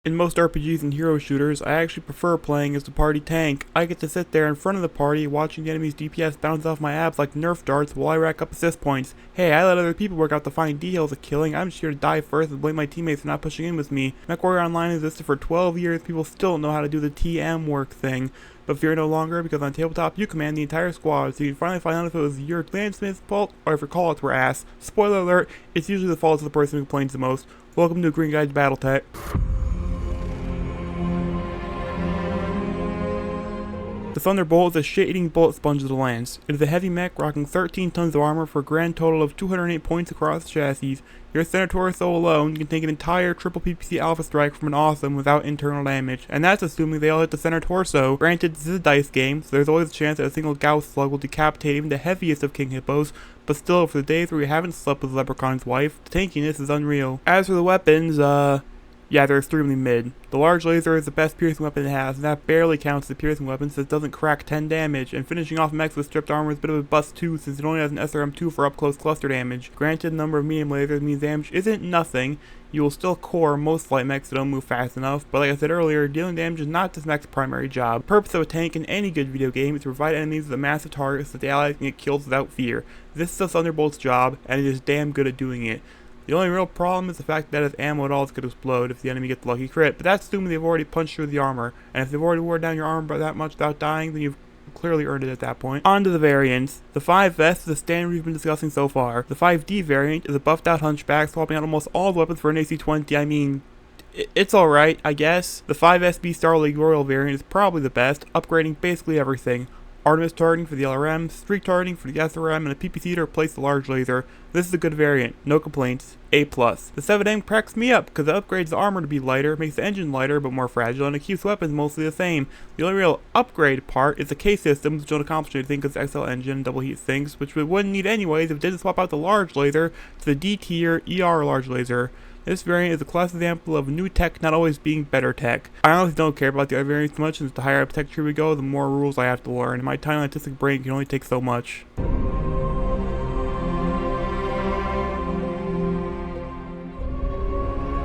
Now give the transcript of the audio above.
In most RPGs and hero shooters, I actually prefer playing as the party tank. I get to sit there in front of the party watching the enemy's DPS bounce off my abs like Nerf darts while I rack up assist points. Hey, I let other people work out the fine details of killing. I'm just here to die first and blame my teammates for not pushing in with me. MechWarrior Online existed for 12 years, people still don't know how to do the TM work thing. But fear no longer, because on tabletop you command the entire squad, so you can finally find out if it was your landsmith's fault or if your callouts were ass. Spoiler alert, it's usually the fault of the person who complains the most. Welcome to Green Guide to Battletech. The Thunderbolt is a shit-eating bullet sponge of the lands. It is a heavy mech rocking 13 tons of armor for a grand total of 208 points across the chassis. Your center torso alone can take an entire triple PPC alpha strike from an awesome without internal damage, and that's assuming they all hit the center torso. Granted, this is a dice game, so there's always a chance that a single Gauss slug will decapitate even the heaviest of King Hippos, but still, for the days where you haven't slept with Leprechaun's wife, the tankiness is unreal. As for the weapons, yeah, they're extremely mid. The large laser is the best piercing weapon it has, and that barely counts as a piercing weapon since it doesn't crack 10 damage, and finishing off mechs with stripped armor is a bit of a bust too since it only has an SRM2 for up-close cluster damage. Granted, the number of medium lasers means damage isn't nothing. You will still core most light mechs that don't move fast enough, but like I said earlier, dealing damage is not this mech's primary job. The purpose of a tank in any good video game is to provide enemies with a massive target so that the allies can get killed without fear. This is the Thunderbolt's job, and it is damn good at doing it. The only real problem is the fact that its ammo at all could explode if the enemy gets a lucky crit, but that's assuming they've already punched through the armor, and if they've already wore down your armor by that much without dying, then you've clearly earned it at that point. On to the variants. The 5S is the standard we've been discussing so far. The 5D variant is a buffed out hunchback swapping out almost all the weapons for an AC-20, I mean, it's alright, I guess. The 5SB Star League Royal variant is probably the best, upgrading basically everything. Artemis targeting for the LRM, streak targeting for the SRM, and a PPC to replace the large laser. This is a good variant, no complaints, A+. The 7M cracks me up because it upgrades the armor to be lighter, makes the engine lighter but more fragile, and it keeps weapons mostly the same. The only real upgrade part is the K systems, which don't accomplish anything because XL engine and double heat sinks, which we wouldn't need anyways if it didn't swap out the large laser to the D tier ER large laser. This variant is a classic example of new tech not always being better tech. I honestly don't care about the other variants much, since the higher up tech tree we go, the more rules I have to learn, and my tiny autistic brain can only take so much.